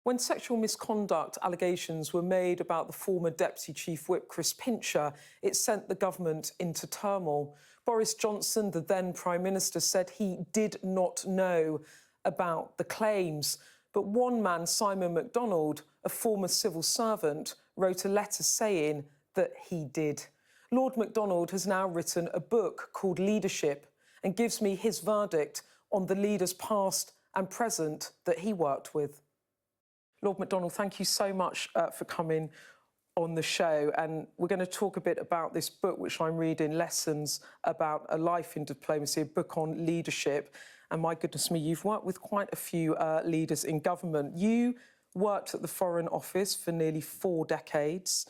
When sexual misconduct allegations were made about the former Deputy Chief Whip, Chris Pincher, it sent the government into turmoil. Boris Johnson, the then Prime Minister, said he did not know about the claims. But one man, Simon McDonald, a former civil servant, wrote a letter saying that he did. Lord McDonald has now written a book called Leadership and gives me his verdict on the leaders past and present that he worked with. Lord McDonald, thank you so much for coming on the show. And we're going to talk a bit about this book, which I'm reading, Lessons About a Life in Diplomacy, a book on leadership. And my goodness me, you've worked with quite a few leaders in government. You worked at the Foreign Office for nearly 4 decades.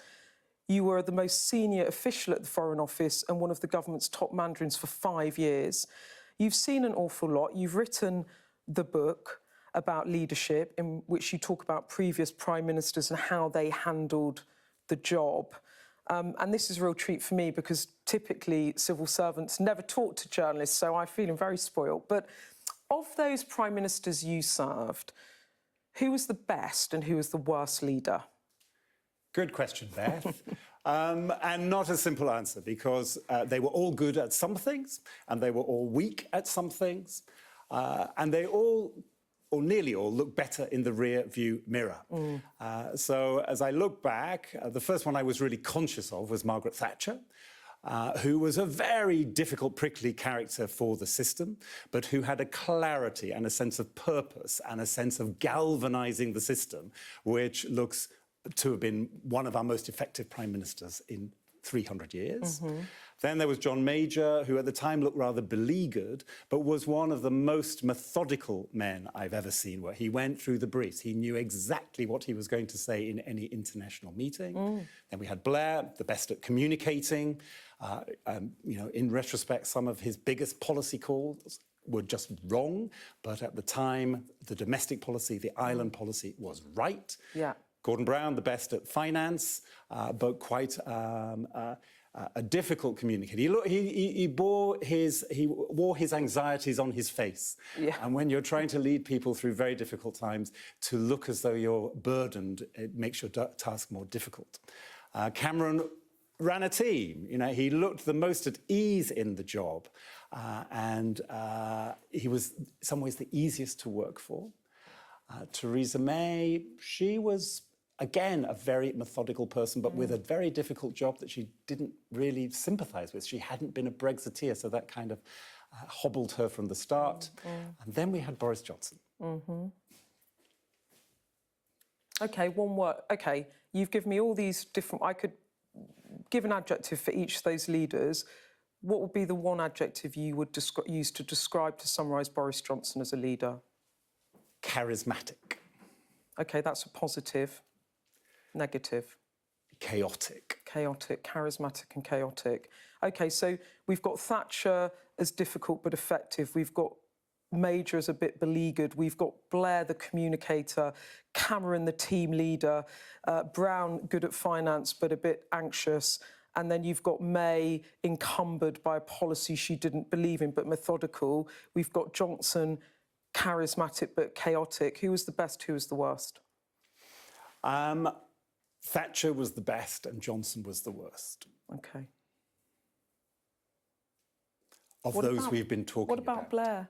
You were the most senior official at the Foreign Office and one of the government's top mandarins for 5 years. You've seen an awful lot. You've written the book about leadership, in which you talk about previous prime ministers and how they handled the job. And this is a real treat for me because typically civil servants never talk to journalists, so I'm feeling very spoiled. But of those prime ministers you served, who was the best and who was the worst leader? Good question, Beth. And not a simple answer, because they were all good at some things and they were all weak at some things. And they all, or nearly all, look better in the rear view mirror. So as I look back, the first one I was really conscious of was Margaret Thatcher, who was a very difficult, prickly character for the system, but who had a clarity and a sense of purpose and a sense of galvanising the system, which looks to have been one of our most effective prime ministers in 300 years. Then there was John Major, who at the time looked rather beleaguered, but was one of the most methodical men I've ever seen, where he went through the briefs. He knew exactly what he was going to say in any international meeting. Then we had Blair, the best at communicating. You know, in retrospect, some of his biggest policy calls were just wrong, but at the time, the domestic policy, the island policy was right. Yeah. Gordon Brown, the best at finance, but quite a difficult communicator. He wore his anxieties on his face. Yeah. And when you're trying to lead people through very difficult times, to look as though you're burdened, it makes your task more difficult. Cameron ran a team. You know, he looked the most at ease in the job, and he was, in some ways, the easiest to work for. Theresa May, she was, again, a very methodical person, but with a very difficult job that she didn't really sympathise with. She hadn't been a Brexiteer, so that kind of hobbled her from the start. And then we had Boris Johnson. OK, one word. OK, you've given me all these different... I could give an adjective for each of those leaders. What would be the one adjective you would use to describe, to summarise Boris Johnson as a leader? Charismatic. OK, that's a positive. Negative? Chaotic. Chaotic, charismatic and chaotic. OK, so we've got Thatcher as difficult but effective. We've got Major as a bit beleaguered. We've got Blair, the communicator, Cameron, the team leader, Brown, good at finance but a bit anxious. And then you've got May, encumbered by a policy she didn't believe in but methodical. We've got Johnson, charismatic but chaotic. Who was the best, who was the worst? Thatcher was the best and Johnson was the worst. OK. Of those we've been talking about. What about Blair?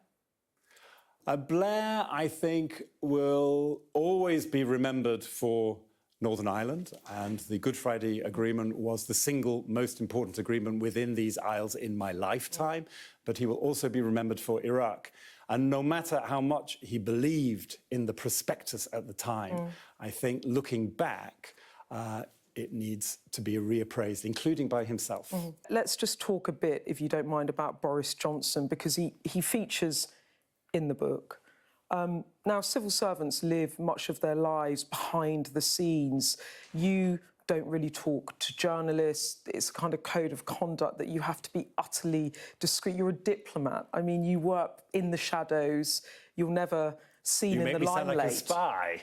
Blair, I think, will always be remembered for Northern Ireland, and the Good Friday Agreement was the single most important agreement within these isles in my lifetime, but he will also be remembered for Iraq. And no matter how much he believed in the prospectus at the time, I think looking back, it needs to be reappraised, including by himself. Let's just talk a bit, if you don't mind, about Boris Johnson, because he features in the book. Now, civil servants live much of their lives behind the scenes. You don't really talk to journalists. It's a kind of code of conduct that you have to be utterly discreet. You're a diplomat. I mean, you work in the shadows. You're never seen in the limelight. You make me sound like a spy.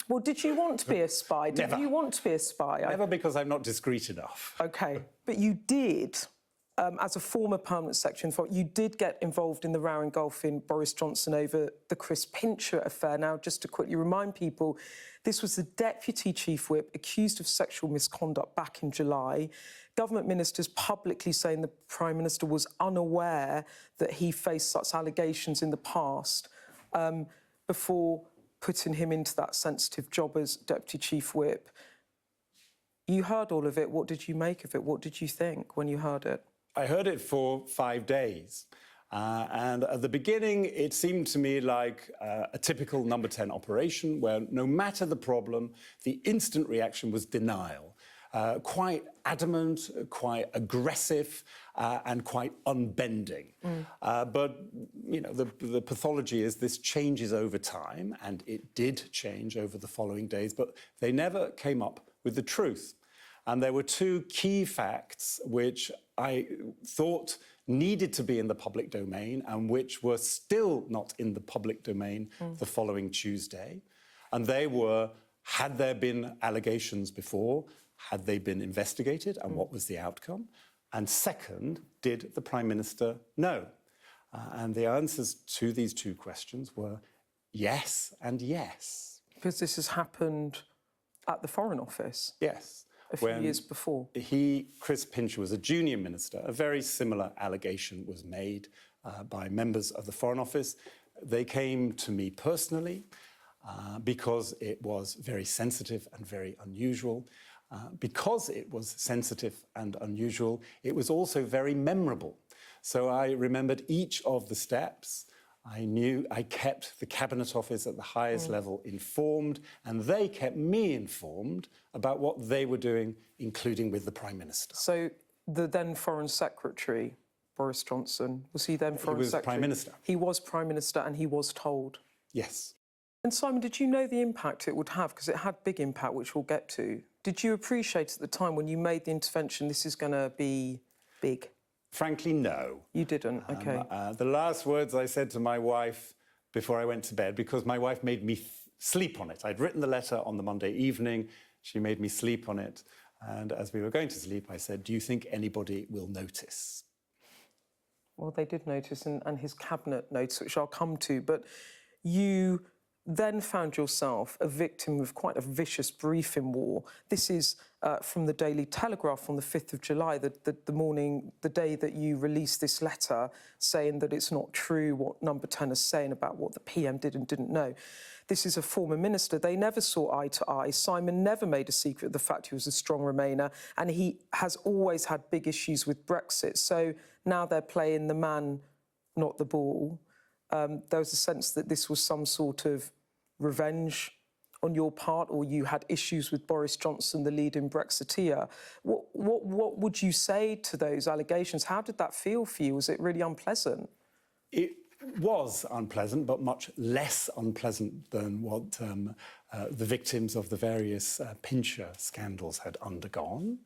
Well, did you want to be a spy? Did you want to be a spy? Never, because I'm not discreet enough. OK, but you did as a former permanent secretary, you did get involved in the row engulfing Boris Johnson over the Chris Pincher affair. Now, just to quickly remind people, this was the Deputy Chief Whip accused of sexual misconduct back in July. Government ministers publicly saying the Prime Minister was unaware that he faced such allegations in the past before putting him into that sensitive job as Deputy Chief Whip. You heard all of it. What did you make of it? What did you think when you heard it? I heard it for 5 days. And at the beginning, it seemed to me like a typical number 10 operation where no matter the problem, the instant reaction was denial. Quite adamant, quite aggressive, and quite unbending. But, you know, the pathology is this changes over time, and it did change over the following days, but they never came up with the truth. And there were two key facts which I thought needed to be in the public domain and which were still not in the public domain the following Tuesday. And they were, had there been allegations before? Had they been investigated? And what was the outcome? And second, did the Prime Minister know? And the answers to these two questions were yes and yes. Because this has happened at the Foreign Office? Yes. A few years before. Chris Pincher, was a junior minister. A very similar allegation was made by members of the Foreign Office. They came to me personally because it was very sensitive and very unusual. Because it was sensitive and unusual, it was also very memorable. So I remembered each of the steps. I kept the Cabinet Office at the highest level informed, and they kept me informed about what they were doing, including with the Prime Minister. So the then Foreign Secretary, Boris Johnson, was he then Foreign Secretary? He was Prime Minister. He was Prime Minister and he was told? Yes. And Simon, did you know the impact it would have? Because it had big impact, which we'll get to. Did you appreciate at the time when you made the intervention, this is going to be big? Frankly, no. You didn't? OK. The last words I said to my wife before I went to bed, because my wife made me sleep on it. I'd written the letter on the Monday evening. She made me sleep on it. And as we were going to sleep, I said, do you think anybody will notice? Well, they did notice, and his cabinet noticed, which I'll come to. But you then found yourself a victim of quite a vicious briefing war. This is from the Daily Telegraph on the 5th of July, the day that you released this letter saying that it's not true what Number 10 is saying about what the PM did and didn't know. This is a former minister. They never saw eye to eye. Simon never made a secret of the fact he was a strong Remainer, and he has always had big issues with Brexit. So now they're playing the man, not the ball. There was a sense that this was some sort of revenge on your part, or you had issues with Boris Johnson, the leading Brexiteer. What would you say to those allegations? How did that feel for you? Was it really unpleasant? It was unpleasant, but much less unpleasant than what the victims of the various Pincher scandals had undergone.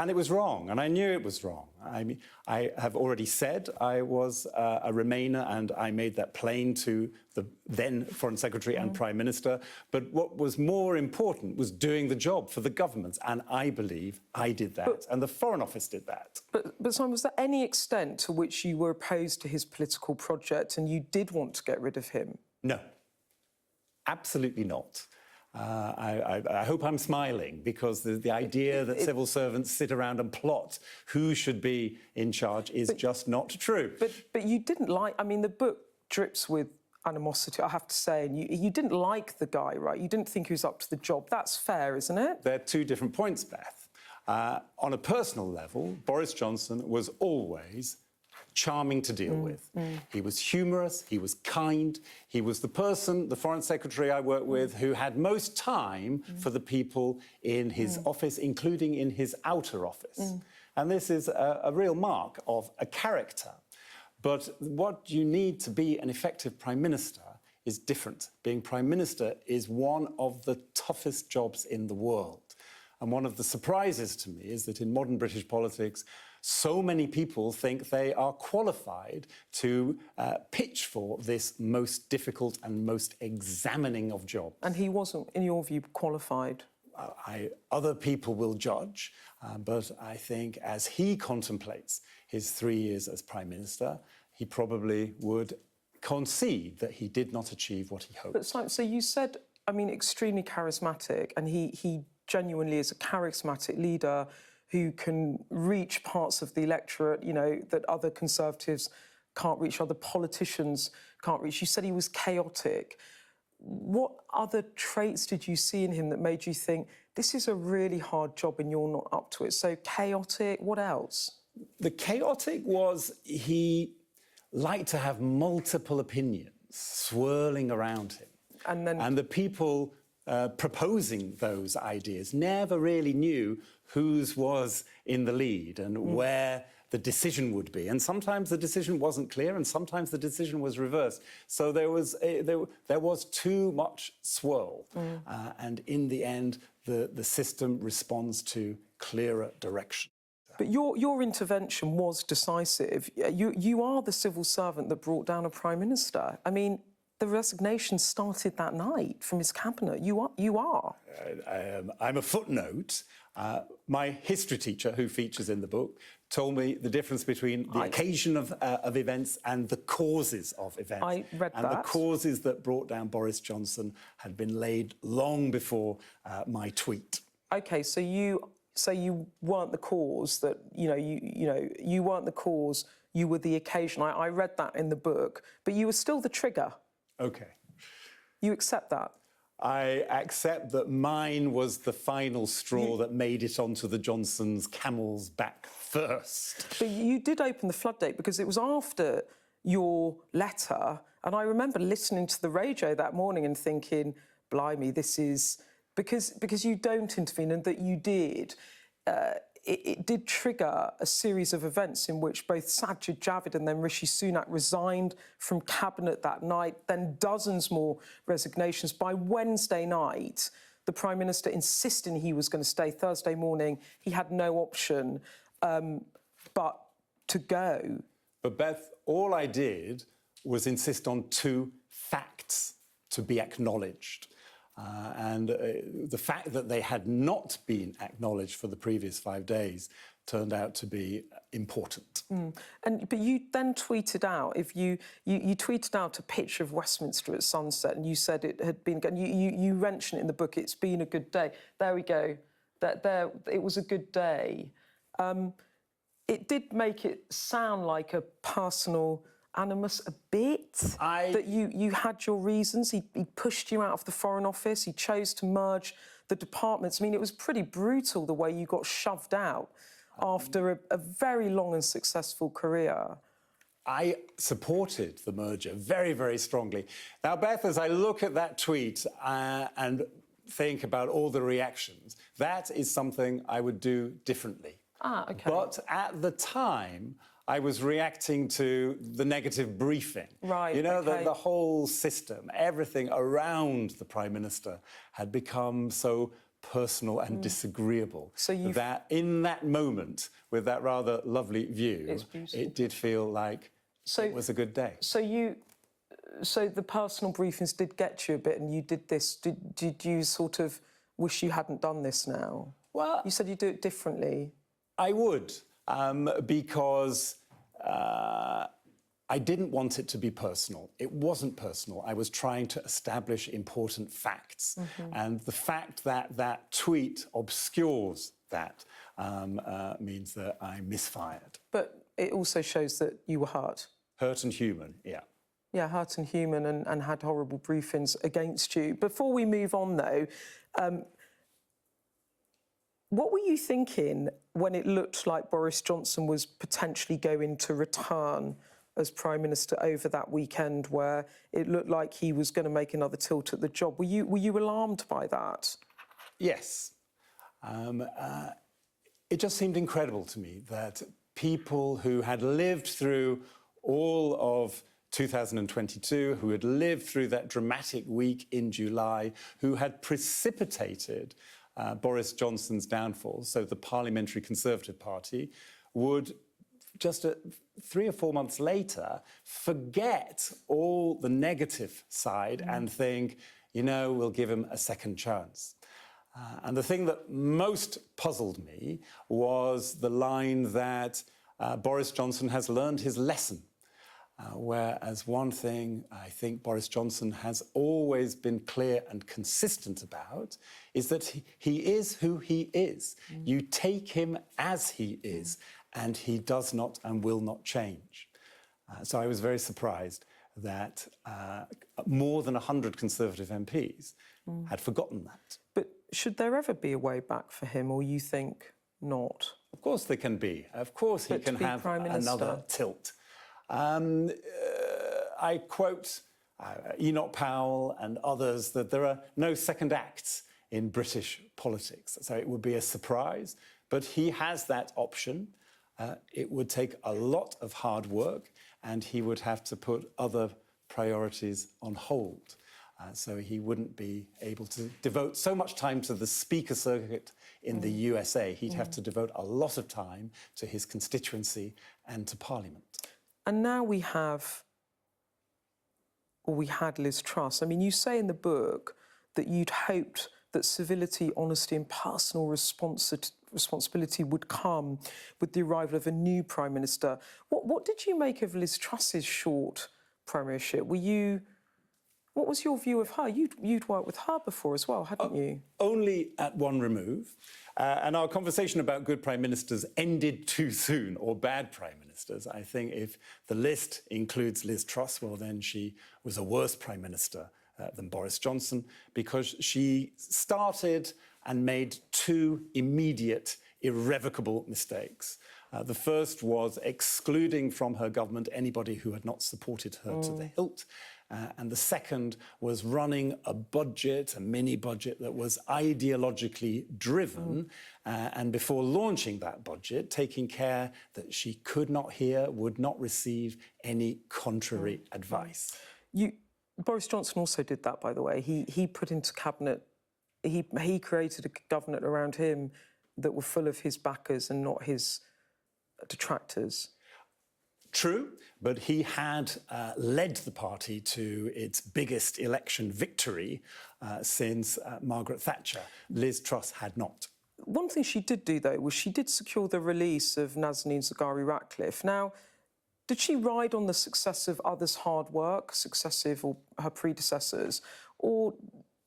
And it was wrong, and I knew it was wrong. I mean, I have already said I was a Remainer, and I made that plain to the then Foreign Secretary and Prime Minister. But what was more important was doing the job for the government, and I believe I did that, and the Foreign Office did that. But Simon, was there any extent to which you were opposed to his political project and you did want to get rid of him? No, absolutely not. I hope I'm smiling, because the idea that civil servants sit around and plot who should be in charge is just not true. But you didn't like... I mean, the book drips with animosity, I have to say, and you didn't like the guy, right? You didn't think he was up to the job. That's fair, isn't it? There are two different points, Beth. On a personal level, Boris Johnson was always charming to deal with. He was humorous, he was kind, he was the person, the Foreign Secretary I worked with, who had most time for the people in his office, including in his outer office. And this is a real mark of a character. But what you need to be an effective Prime Minister is different. Being Prime Minister is one of the toughest jobs in the world. And one of the surprises to me is that in modern British politics, so many people think they are qualified to pitch for this most difficult and most examining of jobs. And he wasn't, in your view, qualified? other people will judge, but I think as he contemplates his 3 years as Prime Minister, he probably would concede that he did not achieve what he hoped. But so you said, I mean, extremely charismatic, and he genuinely is a charismatic leader who can reach parts of the electorate, you know, that other Conservatives can't reach, other politicians can't reach. You said he was chaotic. What other traits did you see in him that made you think, this is a really hard job and you're not up to it? So chaotic, what else? The chaotic was he liked to have multiple opinions swirling around him. And the people proposing those ideas never really knew whose was in the lead and where the decision would be. And sometimes the decision wasn't clear and sometimes the decision was reversed. So there was too much swirl. And in the end, the system responds to clearer direction. But your intervention was decisive. You are the civil servant that brought down a Prime Minister. I mean, the resignation started that night from his cabinet. You are. I'm a footnote. My history teacher, who features in the book, told me the difference between the occasion of events and the causes of events. I read that. And the causes that brought down Boris Johnson had been laid long before my tweet. OK, so you weren't the cause that, you weren't the cause, you were the occasion. I read that in the book, but you were still the trigger. OK. You accept that? I accept that mine was the final straw that made it onto the Johnsons' camel's back first. But you did open the floodgate because it was after your letter, and I remember listening to the radio that morning and thinking, blimey, this is... Because you don't intervene and that you did, it did trigger a series of events in which both Sajid Javid and then Rishi Sunak resigned from cabinet that night, then dozens more resignations. By Wednesday night, the Prime Minister insisting he was going to stay. Thursday morning, he had no option but to go. But Beth, all I did was insist on two facts to be acknowledged. And the fact that they had not been acknowledged for the previous 5 days turned out to be important. But you then tweeted out, you tweeted out a picture of Westminster at sunset, and you said it had been. And you mention it in the book. It's been a good day. There we go. It was a good day. It did make it sound like a personal animus a bit, that you had your reasons. He pushed you out of the Foreign Office. He chose to merge the departments. I mean, it was pretty brutal the way you got shoved out after a very long and successful career. I supported the merger very, very strongly. Now, Beth, as I look at that tweet and think about all the reactions, that is something I would do differently. OK. But at the time, I was reacting to the negative briefing. Right, you know, okay. the whole system, everything around the Prime Minister had become so personal and disagreeable that in that moment, with that rather lovely view, it did feel like it was a good day. So the personal briefings did get you a bit, and you did this. Did you sort of wish you hadn't done this now? Well, you said you'd do it differently. I would. Because I didn't want it to be personal. It wasn't personal. I was trying to establish important facts. And the fact that that tweet obscures that means that I misfired. But it also shows that you were hurt. Hurt and human, yeah. Yeah, hurt and human, and had horrible briefings against you. Before we move on, though, what were you thinking when it looked like Boris Johnson was potentially going to return as Prime Minister over that weekend, where it looked like he was going to make another tilt at the job? Were you alarmed by that? Yes. It just seemed incredible to me that people who had lived through all of 2022, who had lived through that dramatic week in July, who had precipitated Boris Johnson's downfall, so the Parliamentary Conservative Party, would just 3 or 4 months later forget all the negative side and think, you know, we'll give him a second chance. And the thing that most puzzled me was the line that Boris Johnson has learned his lesson. Whereas one thing I think Boris Johnson has always been clear and consistent about is that he is who he is. You take him as he is, and he does not and will not change. So I was very surprised that more than 100 Conservative MPs had forgotten that. But should there ever be a way back for him, or you think not? Of course there can be. Of course he can have another tilt. I quote Enoch Powell and others that there are no second acts in British politics. So it would be a surprise, but he has that option. It would take a lot of hard work, and he would have to put other priorities on hold. So he wouldn't be able to devote so much time to the speaker circuit in the USA. He'd have to devote a lot of time to his constituency and to Parliament. And now we have, or we had Liz Truss. I mean, you say in the book that you'd hoped that civility, honesty and personal responsibility would come with the arrival of a new Prime Minister. What did you make of Liz Truss's short premiership? What was your view of her? You'd worked with her before as well, hadn't you? Only at one remove. And our conversation about good Prime Ministers ended too soon, or bad Prime Ministers. I think if the list includes Liz Truss, well, then she was a worse Prime Minister than Boris Johnson, because she started and made two immediate, irrevocable mistakes. The first was excluding from her government anybody who had not supported her to the hilt. And the second was running a budget, a mini budget that was ideologically driven. And before launching that budget, taking care that she could not hear, would not receive any contrary advice. Boris Johnson also did that, by the way. He put into cabinet, he created a cabinet around him that were full of his backers and not his detractors. True, but he had led the party to its biggest election victory since Margaret Thatcher. Liz Truss had not. One thing she did do, though, was she did secure the release of Nazanin Zaghari-Ratcliffe. Now, did she ride on the success of others' hard work, successive or her predecessors, or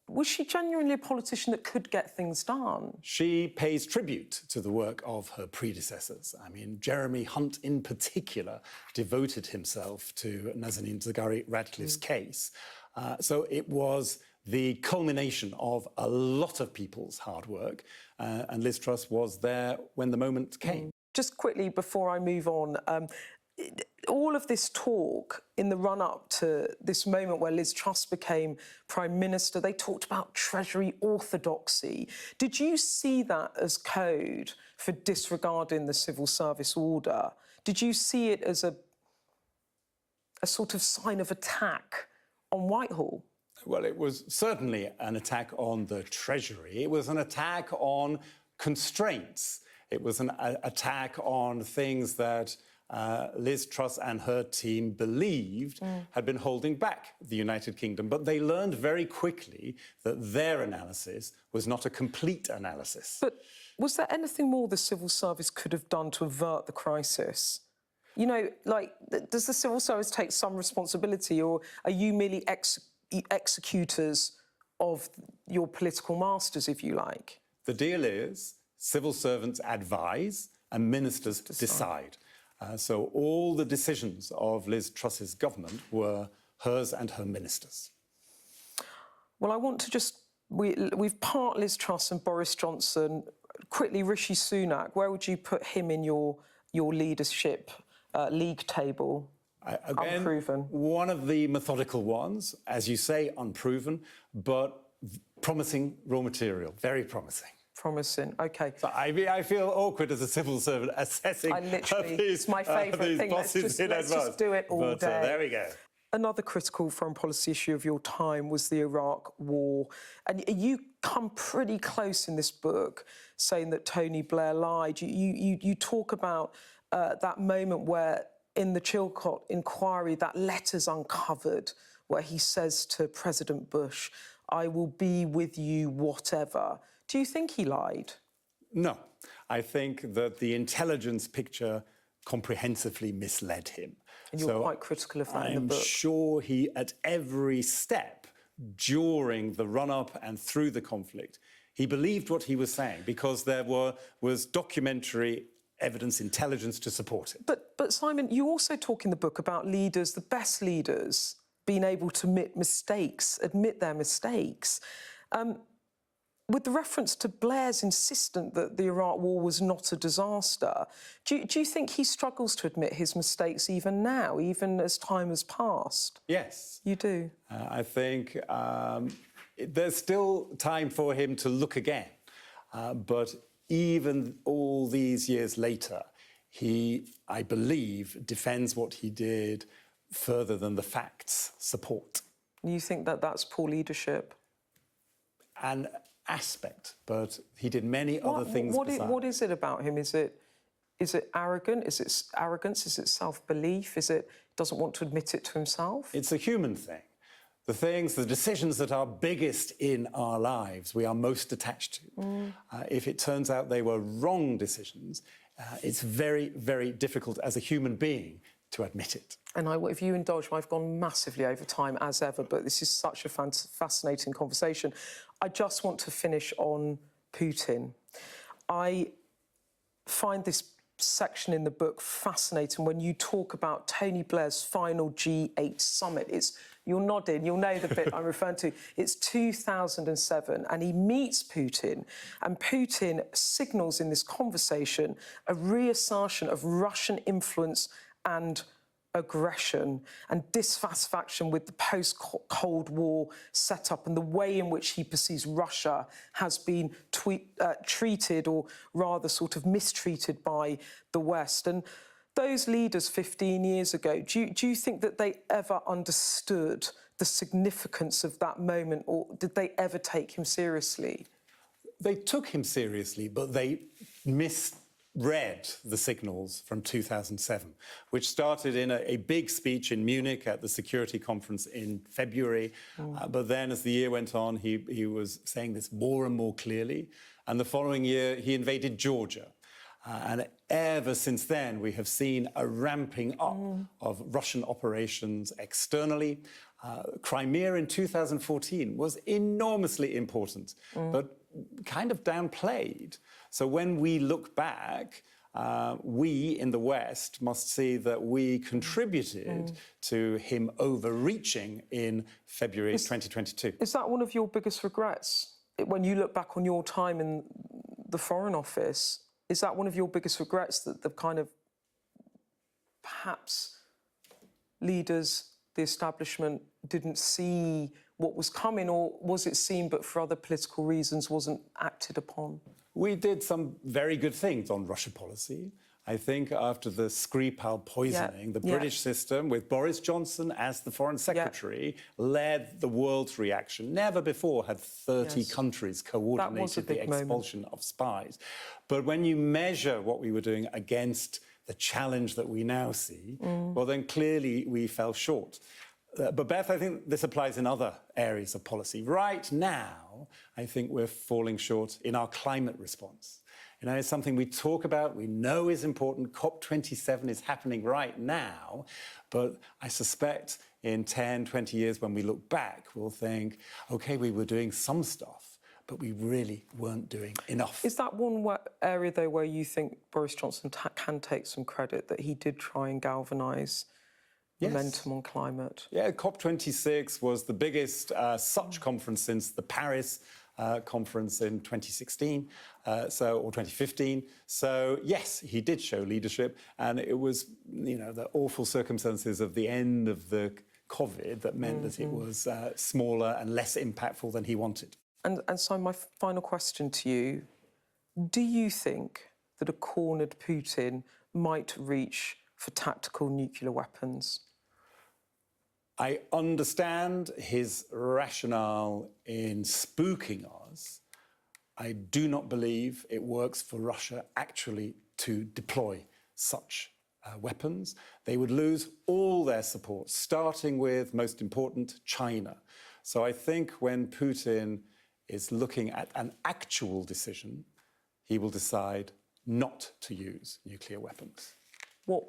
was she genuinely a politician that could get things done? She pays tribute to the work of her predecessors. I mean, Jeremy Hunt in particular devoted himself to Nazanin Zaghari-Ratcliffe's case. So it was the culmination of a lot of people's hard work, and Liz Truss was there when the moment came. Just quickly, before I move on, all of this talk in the run-up to this moment where Liz Truss became Prime Minister, they talked about Treasury orthodoxy. Did you see that as code for disregarding the civil service order? Did you see it as a sort of sign of attack on Whitehall? Well, it was certainly an attack on the Treasury. It was an attack on constraints. It was an attack on things that Liz Truss and her team believed had been holding back the United Kingdom. But they learned very quickly that their analysis was not a complete analysis. But was there anything more the civil service could have done to avert the crisis? You know, like, does the civil service take some responsibility, or are you merely executors of your political masters, if you like? The deal is civil servants advise and ministers decide. So all the decisions of Liz Truss's government were hers and her ministers. Well, I want to just... We've part Liz Truss and Boris Johnson. Quickly, Rishi Sunak, where would you put him in your leadership league table? Again, unproven. One of the methodical ones, as you say, unproven, but promising raw material, very promising. Promising, OK. So I feel awkward as a civil servant assessing it's my favourite thing. Let's just do it all day. There we go. Another critical foreign policy issue of your time was the Iraq war. And you come pretty close in this book saying that Tony Blair lied. You talk about that moment where, in the Chilcot inquiry, that letter's uncovered, where he says to President Bush, "I will be with you whatever." Do you think he lied? No. I think that the intelligence picture comprehensively misled him. And you're quite critical of that in the book. I'm sure he, at every step during the run-up and through the conflict, he believed what he was saying because there was documentary evidence, intelligence to support it. But Simon, you also talk in the book about leaders, the best leaders, being able to admit their mistakes. With the reference to Blair's insistence that the Iraq War was not a disaster, do you think he struggles to admit his mistakes even now, even as time has passed? Yes. You do? I think there's still time for him to look again. But even all these years later, he, I believe, defends what he did further than the facts support. You think that that's poor leadership? An aspect, but he did many other things besides. What is it about him? Is it arrogant? Is it arrogance? Is it self-belief? Is it doesn't want to admit it to himself? It's a human thing. The decisions that are biggest in our lives, we are most attached to. If it turns out they were wrong decisions, it's very, very difficult as a human being to admit it. And if you indulge me, I've gone massively over time as ever, but this is such a fascinating conversation. I just want to finish on Putin. I find this section in the book fascinating when you talk about Tony Blair's final G8 summit. You're nodding, you'll know the bit I'm referring to. It's 2007, and he meets Putin, and Putin signals in this conversation a reassertion of Russian influence and aggression and dissatisfaction with the post-Cold War setup and the way in which he perceives Russia has been treated, or rather sort of mistreated, by the West. And those leaders 15 years ago, do you think that they ever understood the significance of that moment, or did they ever take him seriously? They took him seriously, but they misread the signals from 2007, which started in a big speech in Munich at the Security Conference in February. But then as the year went on, he was saying this more and more clearly. And the following year, he invaded Georgia. And ever since then, we have seen a ramping up of Russian operations externally. Crimea in 2014 was enormously important, but kind of downplayed. So when we look back, we in the West must see that we contributed to him overreaching in February 2022. Is that one of your biggest regrets? When you look back on your time in the Foreign Office, is that one of your biggest regrets, that the kind of perhaps leaders, the establishment, didn't see what was coming, or was it seen but for other political reasons wasn't acted upon? We did some very good things on Russia policy. I think after the Skripal poisoning, the British system, with Boris Johnson as the Foreign Secretary, led the world's reaction. Never before had 30 countries coordinated the expulsion of spies. But when you measure what we were doing against the challenge that we now see, well, then clearly we fell short. But Beth, I think this applies in other areas of policy. Right now, I think we're falling short in our climate response. You know, it's something we talk about, we know is important. COP27 is happening right now. But I suspect in 10, 20 years, when we look back, we'll think, OK, we were doing some stuff, but we really weren't doing enough. Is that one area, though, where you think Boris Johnson can take some credit, that he did try and galvanise momentum on climate? Yeah, COP26 was the biggest such conference since the Paris conference in 2016, or 2015. So, yes, he did show leadership, and it was, you know, the awful circumstances of the end of the COVID that meant that it was smaller and less impactful than he wanted. And so my final question to you, do you think that a cornered Putin might reach for tactical nuclear weapons? I understand his rationale in spooking us. I do not believe it works for Russia actually to deploy such weapons. They would lose all their support, starting with, most important, China. So I think when Putin is looking at an actual decision, he will decide not to use nuclear weapons. What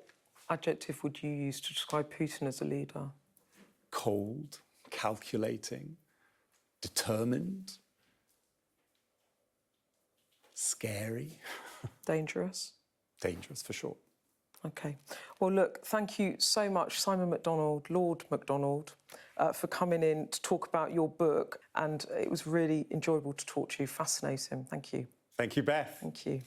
adjective would you use to describe Putin as a leader? Cold, calculating, determined, scary. Dangerous? Dangerous, for sure. OK. Well, look, thank you so much, Simon McDonald, Lord McDonald, for coming in to talk about your book. And it was really enjoyable to talk to you. Fascinating. Thank you. Thank you, Beth. Thank you.